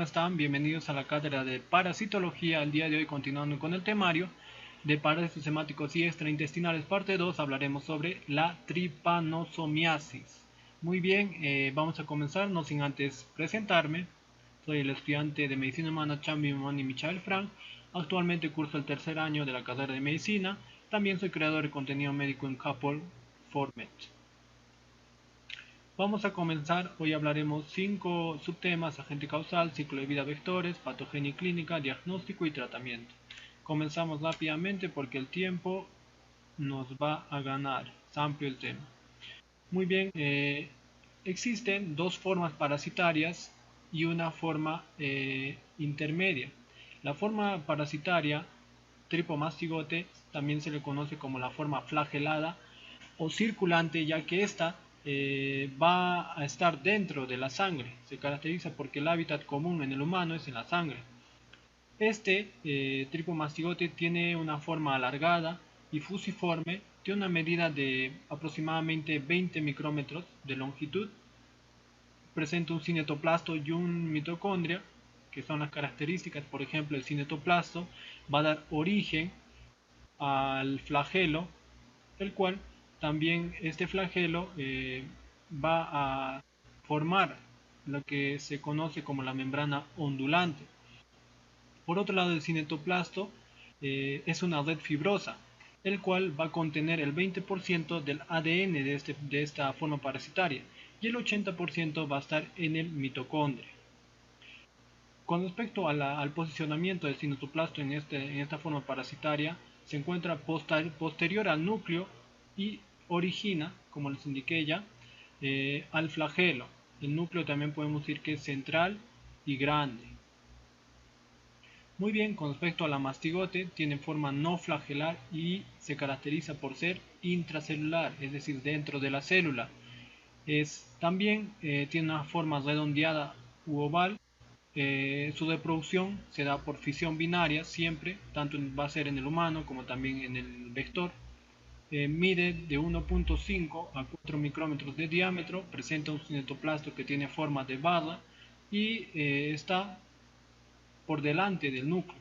están? Bienvenidos a la cátedra de parasitología. El día de hoy, continuando con el temario de parásitos hemáticos y extraintestinales, parte 2, hablaremos sobre la tripanosomiasis. Muy bien, vamos a comenzar, no sin antes presentarme. Soy el estudiante de Medicina Humana Chambi Mani Michael Frank. Actualmente curso el tercer año de la carrera de Medicina. También soy creador de contenido médico en Couple Format. Vamos a comenzar, hoy hablaremos 5 subtemas: agente causal, ciclo de vida, vectores, patogenia y clínica, diagnóstico y tratamiento. Comenzamos rápidamente porque el tiempo nos va a ganar, es amplio el tema. Muy bien, existen dos formas parasitarias y una forma intermedia. La forma parasitaria, tripomastigote, también se le conoce como la forma flagelada o circulante, ya que esta va a estar dentro de la sangre. Se caracteriza porque el hábitat común en el humano es en la sangre. Este tripomastigote tiene una forma alargada y fusiforme, tiene una medida de aproximadamente 20 micrómetros de longitud, presenta un cinetoplasto y un mitocondria, que son las características. Por ejemplo, el cinetoplasto va a dar origen al flagelo, el cual también este flagelo va a formar lo que se conoce como la membrana ondulante. Por otro lado, el cinetoplasto es una red fibrosa, el cual va a contener el 20% del ADN de esta forma parasitaria y el 80% va a estar en el mitocondrio. Con respecto al posicionamiento del cinetoplasto en esta forma parasitaria, se encuentra posterior al núcleo y origina, como les indiqué ya, al flagelo. El núcleo también podemos decir que es central y grande. Muy bien, con respecto a la mastigote, tiene forma no flagelar y se caracteriza por ser intracelular, es decir, dentro de la célula. También tiene una forma redondeada u oval. Su reproducción se da por fisión binaria siempre, tanto va a ser en el humano como también en el vector. Mide de 1.5 a 4 micrómetros de diámetro, presenta un cinetoplasto que tiene forma de barra y está por delante del núcleo.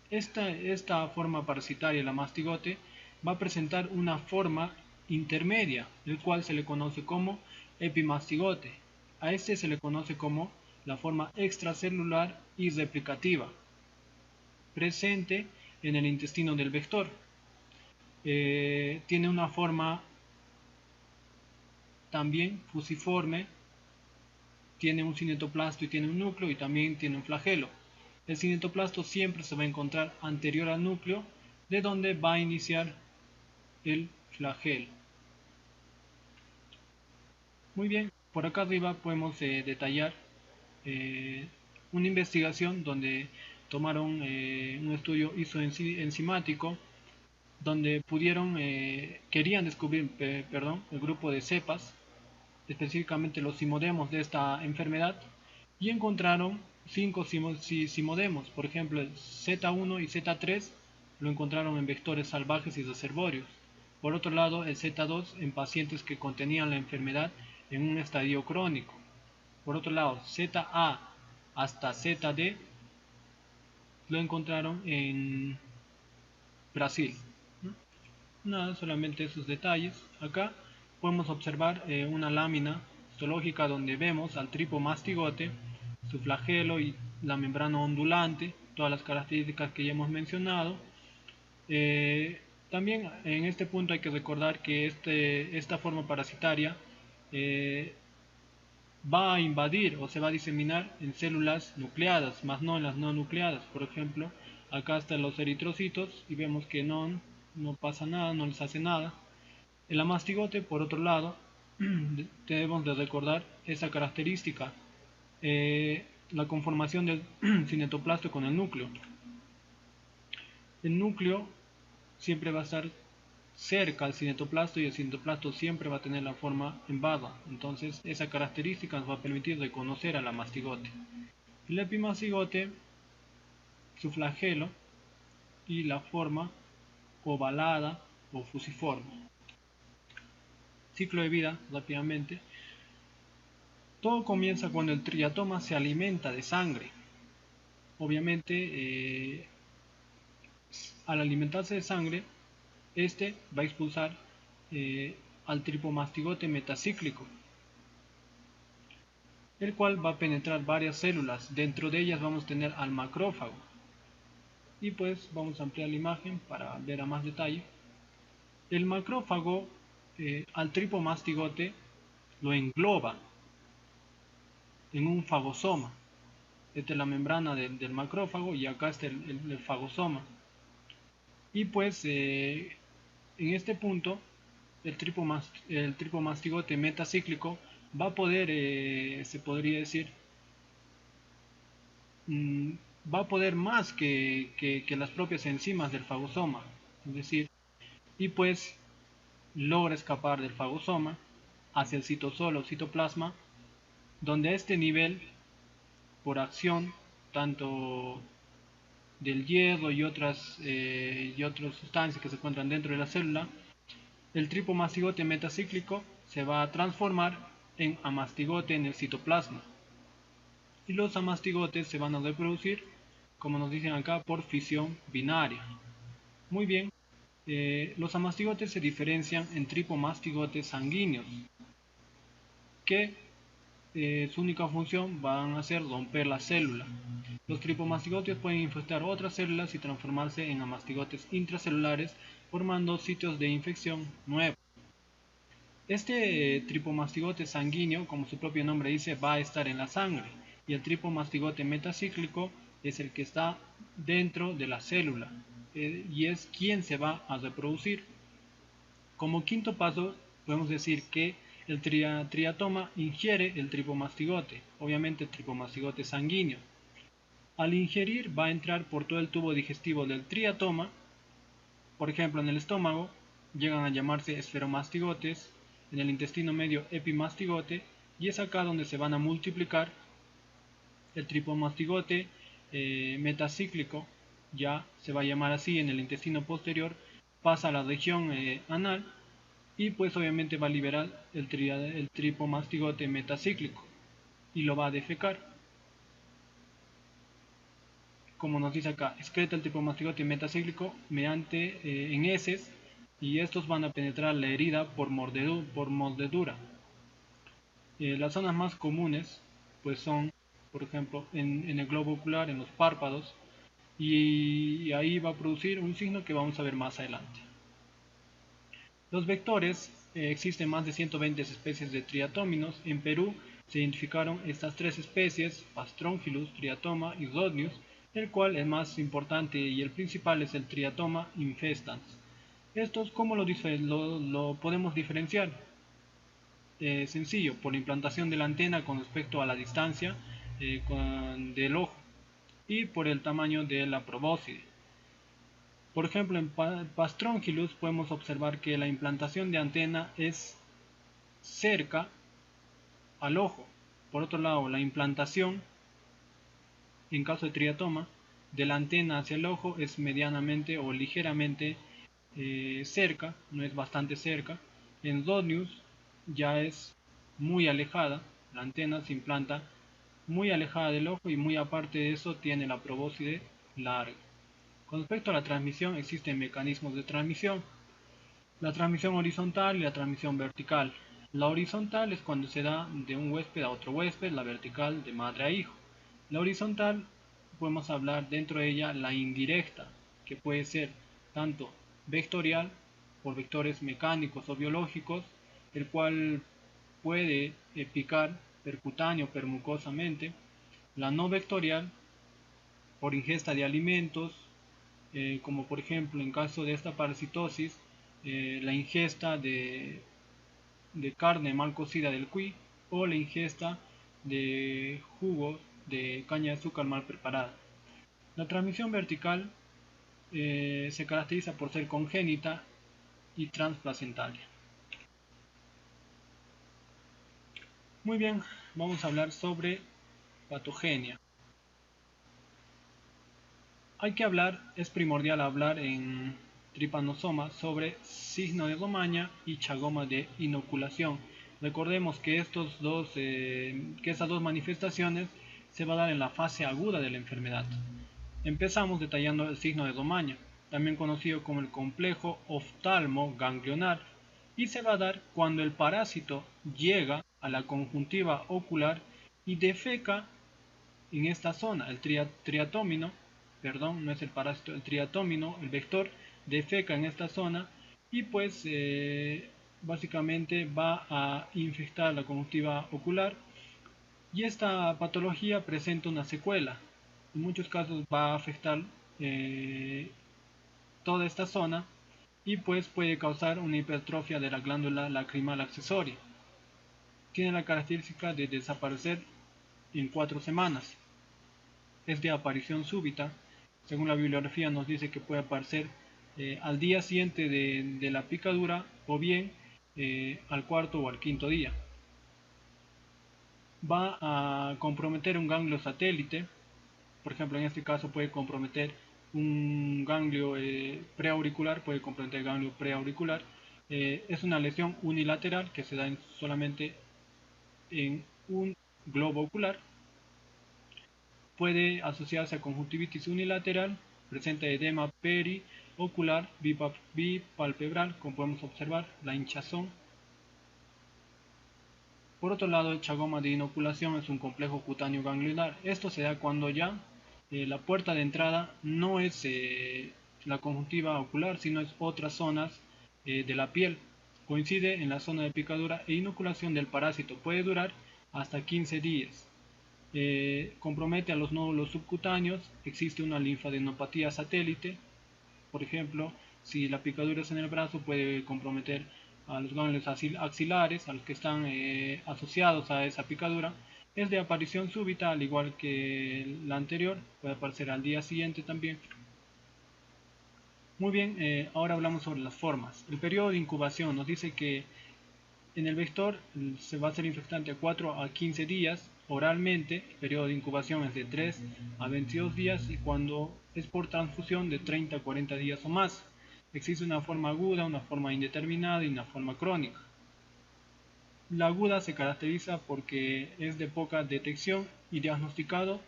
Esta forma parasitaria, la mastigote, va a presentar una forma intermedia, el cual se le conoce como epimastigote. A este se le conoce como la forma extracelular y replicativa, presente en el intestino del vector. Tiene una forma también fusiforme, tiene un cinetoplasto y tiene un núcleo, y también tiene un flagelo. El cinetoplasto siempre se va a encontrar anterior al núcleo, de donde va a iniciar el flagelo. Muy bien, por acá arriba podemos detallar una investigación donde tomaron un estudio isoenzimático, donde querían descubrir el grupo de cepas, específicamente los simodemos de esta enfermedad, y encontraron 5 simodemos. Por ejemplo, el Z1 y Z3 lo encontraron en vectores salvajes y reservorios. Por otro lado, el Z2 en pacientes que contenían la enfermedad en un estadio crónico. Por otro lado, ZA hasta ZD lo encontraron en Brasil. Nada, solamente esos detalles. Acá podemos observar una lámina histológica donde vemos al tripomastigote, su flagelo y la membrana ondulante, todas las características que ya hemos mencionado. También en este punto hay que recordar que esta forma parasitaria va a invadir o se va a diseminar en células nucleadas, más no en las no nucleadas. Por ejemplo, acá están los eritrocitos y vemos que no pasa nada, no les hace nada. En la mastigote, por otro lado, debemos de recordar esa característica, la conformación del cinetoplasto con el núcleo. El núcleo siempre va a estar cerca al cinetoplasto y el cinetoplasto siempre va a tener la forma en barra. Entonces esa característica nos va a permitir reconocer a la mastigote. El epimastigote, su flagelo y la forma ovalada o fusiforme. Ciclo de vida, rápidamente. Todo comienza cuando el triatoma se alimenta de sangre. Obviamente, al alimentarse de sangre, este va a expulsar al tripomastigote metacíclico, el cual va a penetrar varias células. Dentro de ellas vamos a tener al macrófago. Y pues vamos a ampliar la imagen para ver a más detalle. El macrófago al tripomastigote lo engloba en un fagosoma. Esta es la membrana del macrófago y acá está el fagosoma. Y pues en este punto el tripomastigote metacíclico va a poder, se podría decir, va a poder más que las propias enzimas del fagosoma. Es decir, y pues logra escapar del fagosoma hacia el citosol o citoplasma, donde a este nivel, por acción tanto del hierro y otras sustancias que se encuentran dentro de la célula, el tripomastigote metacíclico se va a transformar en amastigote en el citoplasma. Y los amastigotes se van a reproducir, como nos dicen acá, por fisión binaria. Muy bien, los amastigotes se diferencian en tripomastigotes sanguíneos, que su única función van a ser romper la célula. Los tripomastigotes pueden infectar otras células y transformarse en amastigotes intracelulares, formando sitios de infección nuevos. Este tripomastigote sanguíneo, como su propio nombre dice, va a estar en la sangre, y el tripomastigote metacíclico es el que está dentro de la célula y es quien se va a reproducir. Como quinto paso, podemos decir que el triatoma ingiere el tripomastigote, obviamente el tripomastigote sanguíneo. Al ingerir va a entrar por todo el tubo digestivo del triatoma, por ejemplo en el estómago llegan a llamarse esferomastigotes, en el intestino medio epimastigote, y es acá donde se van a multiplicar. El tripomastigote metacíclico ya se va a llamar así en el intestino posterior, pasa a la región anal y pues obviamente va a liberar el tripomastigote metacíclico y lo va a defecar. Como nos dice acá, excreta el tripomastigote metacíclico mediante en heces, y estos van a penetrar la herida por mordedura. Las zonas más comunes pues son, por ejemplo, en el globo ocular, en los párpados, y ahí va a producir un signo que vamos a ver más adelante. Los vectores, existen más de 120 especies de triatóminos. En Perú se identificaron estas tres especies, Pastrongyllus, Triatoma y Rhodnius, el cual es más importante y el principal es el Triatoma infestans. Estos, ¿cómo lo podemos diferenciar? Sencillo, por la implantación de la antena con respecto a la distancia del ojo y por el tamaño de la probóscide. Por ejemplo, en Pastrongyllus podemos observar que la implantación de antena es cerca al ojo. Por otro lado, la implantación, en caso de triatoma, de la antena hacia el ojo es medianamente o ligeramente cerca, no es bastante cerca. En Rhodnius ya es muy alejada, la antena se implanta muy alejada del ojo y muy aparte de eso tiene la probóscide larga. Con respecto a la transmisión, existen mecanismos de transmisión: la transmisión horizontal y la transmisión vertical. La horizontal es cuando se da de un huésped a otro huésped, la vertical de madre a hijo. La horizontal podemos hablar dentro de ella la indirecta, que puede ser tanto vectorial, por vectores mecánicos o biológicos, el cual puede picar percutáneo o permucosamente. La no vectorial, por ingesta de alimentos, como por ejemplo en caso de esta parasitosis, la ingesta de carne mal cocida del cuy o la ingesta de jugo de caña de azúcar mal preparada. La transmisión vertical se caracteriza por ser congénita y transplacentaria. Muy bien, vamos a hablar sobre patogenia. Es primordial hablar en tripanosoma sobre signo de Romaña y chagoma de inoculación, Recordemos que, esas dos manifestaciones se va a dar en la fase aguda de la enfermedad. Empezamos detallando el signo de Domaña, también conocido como el complejo oftalmo-ganglionar, y se va a dar cuando el parásito llega a la conjuntiva ocular y defeca en esta zona. El triatómino, perdón, no es el parásito, el triatómino, el vector, defeca en esta zona y pues básicamente va a infectar la conjuntiva ocular, y esta patología presenta una secuela. En muchos casos va a afectar toda esta zona y pues puede causar una hipertrofia de la glándula lacrimal accesoria. Tiene la característica de desaparecer en 4 semanas. Es de aparición súbita. Según la bibliografía nos dice que puede aparecer al día siguiente de la picadura, o bien al cuarto o al quinto día. Va a comprometer un ganglio satélite. Por ejemplo, en este caso puede comprometer un ganglio preauricular, es una lesión unilateral que se da solamente en un globo ocular. Puede asociarse a conjuntivitis unilateral, presenta edema periocular bipalpebral, como podemos observar, la hinchazón. Por otro lado, el chagoma de inoculación es un complejo cutáneo ganglionar. Esto se da cuando ya la puerta de entrada no es la conjuntiva ocular, sino es otras zonas de la piel. Coincide en la zona de picadura e inoculación del parásito. Puede durar hasta 15 días. Compromete a los nódulos subcutáneos. Existe una linfadenopatía satélite. Por ejemplo, si la picadura es en el brazo, puede comprometer a los ganglios axilares, a los que están asociados a esa picadura. Es de aparición súbita, al igual que la anterior, puede aparecer al día siguiente también. Muy bien, ahora hablamos sobre las formas. El periodo de incubación nos dice que en el vector se va a ser infectante a 4 a 15 días oralmente. El periodo de incubación es de 3 a 22 días y cuando es por transfusión de 30 a 40 días o más. Existe una forma aguda, una forma indeterminada y una forma crónica. La aguda se caracteriza porque es de poca detección y diagnosticado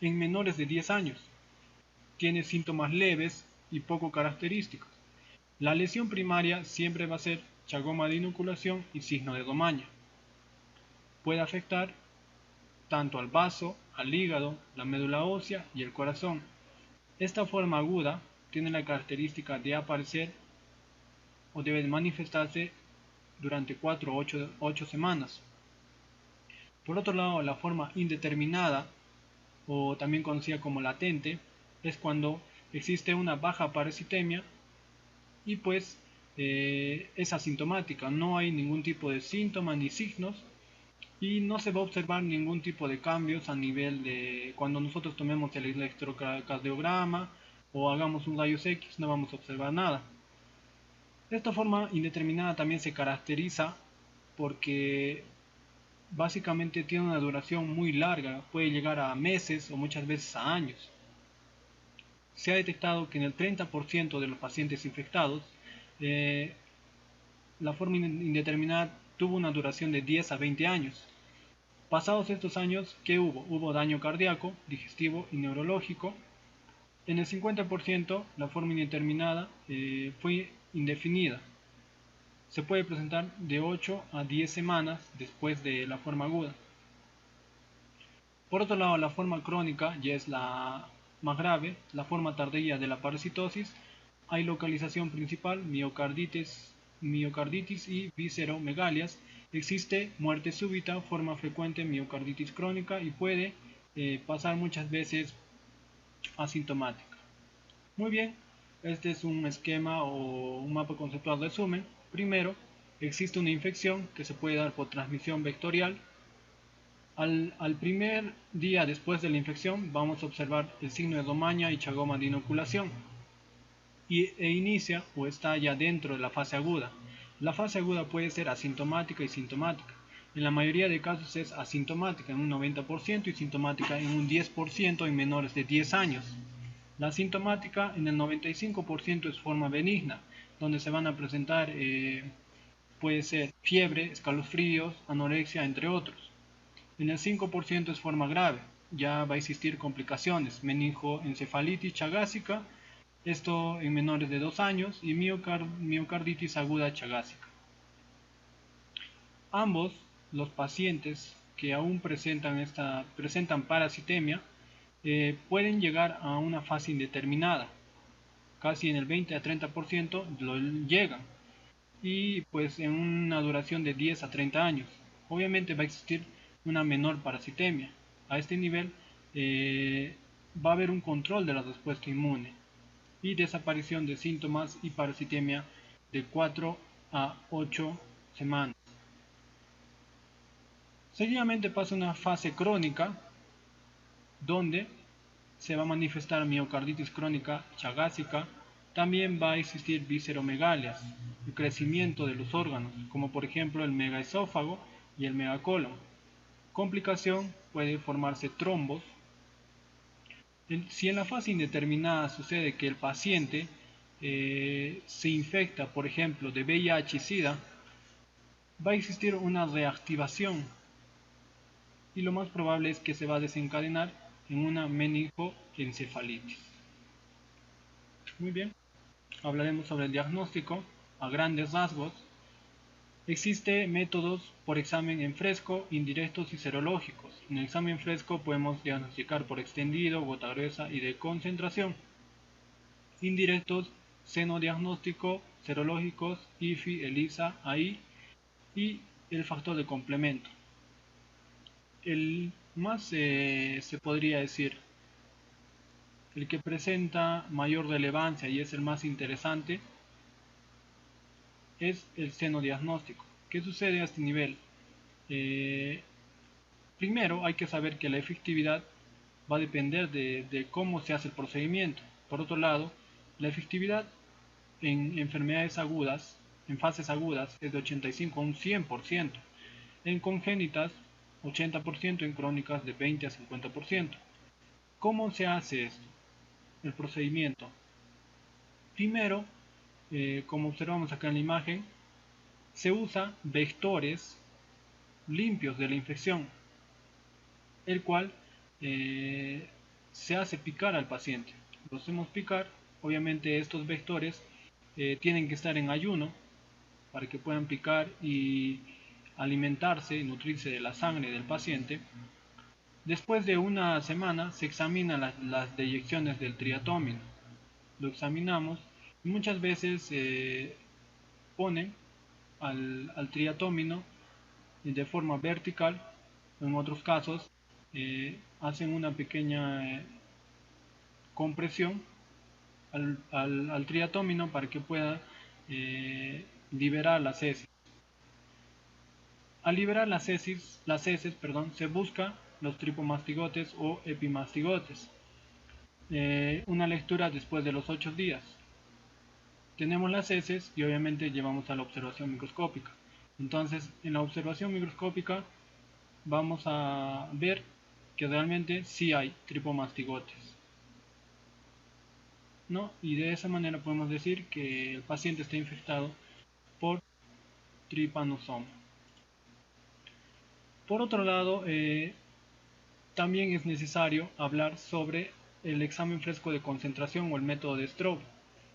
en menores de 10 años. Tiene síntomas leves y poco característicos. La lesión primaria siempre va a ser chagoma de inoculación y signo de Domaña. Puede afectar tanto al vaso, al hígado, la médula ósea y el corazón. Esta forma aguda tiene la característica de aparecer o debe manifestarse durante 4 o 8 semanas. Por otro lado, la forma indeterminada, o también conocida como latente, es cuando existe una baja parasitemia y pues es asintomática, no hay ningún tipo de síntoma ni signos y no se va a observar ningún tipo de cambios a nivel de cuando nosotros tomemos el electrocardiograma o hagamos un rayos X, no vamos a observar nada. Esta forma indeterminada también se caracteriza porque básicamente tiene una duración muy larga, puede llegar a meses o muchas veces a años. Se ha detectado que en el 30% de los pacientes infectados, la forma indeterminada tuvo una duración de 10 a 20 años. Pasados estos años, ¿qué hubo? Hubo daño cardíaco, digestivo y neurológico. En el 50%, la forma indeterminada fue indefinida. Se puede presentar de 8 a 10 semanas después de la forma aguda. Por otro lado, la forma crónica ya es la más grave, la forma tardía de la parasitosis. Hay localización principal, miocarditis y visceromegalias. Existe muerte súbita, forma frecuente miocarditis crónica y puede pasar muchas veces asintomática. Muy bien, este es un esquema o un mapa conceptual resumen. Primero, existe una infección que se puede dar por transmisión vectorial. Al primer día después de la infección vamos a observar el signo de Domaña y chagoma de inoculación e inicia o está ya dentro de la fase aguda. La fase aguda puede ser asintomática y sintomática. En la mayoría de casos es asintomática en un 90% y sintomática en un 10% en menores de 10 años. La sintomática en el 95% es forma benigna, donde se van a presentar puede ser fiebre, escalofríos, anorexia, entre otros. En el 5% es forma grave, ya va a existir complicaciones, meningoencefalitis chagásica, esto en menores de 2 años, y miocarditis aguda chagásica. Ambos, los pacientes que aún presentan parasitemia, pueden llegar a una fase indeterminada, casi en el 20 a 30% lo llegan, y pues en una duración de 10 a 30 años. Obviamente va a existir una menor parasitemia. A este nivel va a haber un control de la respuesta inmune y desaparición de síntomas y parasitemia de 4 a 8 semanas. Seguidamente pasa una fase crónica donde se va a manifestar miocarditis crónica chagásica. También va a existir visceromegalias, el crecimiento de los órganos, como por ejemplo el megaesófago y el megacolon. Complicación, puede formarse trombos. Si en la fase indeterminada sucede que el paciente se infecta, por ejemplo, de VIH y SIDA, va a existir una reactivación y lo más probable es que se va a desencadenar en una meningoencefalitis. Muy bien, hablaremos sobre el diagnóstico a grandes rasgos. Existen métodos por examen en fresco, indirectos y serológicos. En el examen fresco podemos diagnosticar por extendido, gota gruesa y de concentración. Indirectos, senodiagnóstico, serológicos, IFI, ELISA, AI y el factor de complemento. El más se podría decir, el que presenta mayor relevancia y es el más interesante, es el senodiagnóstico. ¿Qué sucede a este nivel? Primero hay que saber que la efectividad va a depender de cómo se hace el procedimiento. Por otro lado, la efectividad en enfermedades agudas, en fases agudas, es de 85 a un 100%. En congénitas, 80%, en crónicas de 20 a 50%. ¿Cómo se hace esto? El procedimiento. Primero, como observamos acá en la imagen, se usa vectores limpios de la infección, el cual se hace picar al paciente. Lo hacemos picar. Obviamente estos vectores tienen que estar en ayuno para que puedan picar y alimentarse y nutrirse de la sangre del paciente. Después de una semana se examinan las deyecciones del triatómino. Lo examinamos y muchas veces ponen al triatómino de forma vertical. En otros casos hacen una pequeña compresión al triatómino para que pueda liberar las heces. Al liberar las heces, se busca los tripomastigotes o epimastigotes. Una lectura después de los 8 días. Tenemos las heces y obviamente llevamos a la observación microscópica. Entonces, en la observación microscópica vamos a ver que realmente sí hay tripomastigotes, ¿no? Y de esa manera podemos decir que el paciente está infectado por trypanosoma. Por otro lado, también es necesario hablar sobre el examen fresco de concentración o el método de Strobe.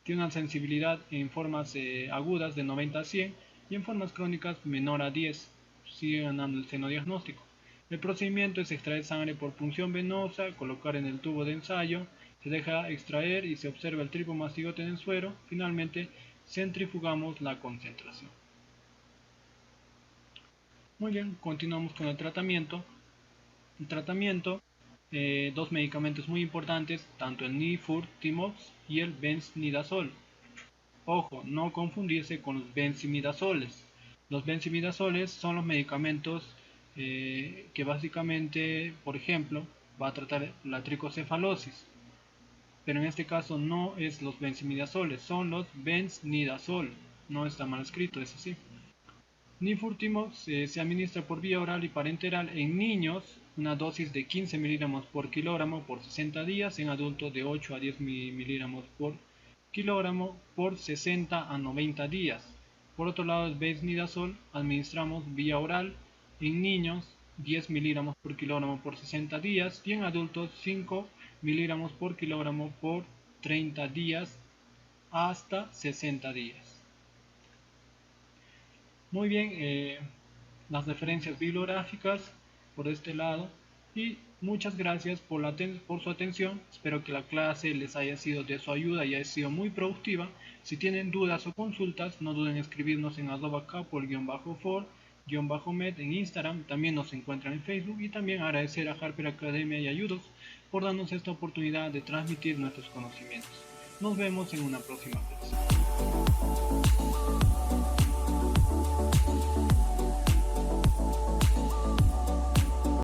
Tiene una sensibilidad en formas agudas de 90 a 100 y en formas crónicas menor a 10. Sigue ganando el senodiagnóstico. El procedimiento es extraer sangre por punción venosa, colocar en el tubo de ensayo, se deja extraer y se observa el tripomastigote en el suero. Finalmente, centrifugamos la concentración. Muy bien, continuamos con el tratamiento. El tratamiento, dos medicamentos muy importantes, tanto el nifurtimox y el benzimidazol. Ojo, no confundirse con los benzimidazoles. Los benzimidazoles son los medicamentos que básicamente, por ejemplo, va a tratar la tricocefalosis. Pero en este caso no es los benzimidazoles, son los benznidazol. No está mal escrito, es así. Nifurtimox se administra por vía oral y parenteral en niños, una dosis de 15 miligramos por kilogramo por 60 días, en adultos de 8 a 10 miligramos por kilogramo por 60 a 90 días. Por otro lado, el Becnidazol administramos vía oral en niños 10 miligramos por kilogramo por 60 días y en adultos 5 miligramos por kilogramo por 30 días hasta 60 días. Muy bien, las referencias bibliográficas por este lado, y muchas gracias por su atención. Espero que la clase les haya sido de su ayuda y haya sido muy productiva. Si tienen dudas o consultas, no duden en escribirnos en @capol_for_med en Instagram. También nos encuentran en Facebook, y también agradecer a Harper Academia y Ayudos por darnos esta oportunidad de transmitir nuestros conocimientos. Nos vemos en una próxima clase.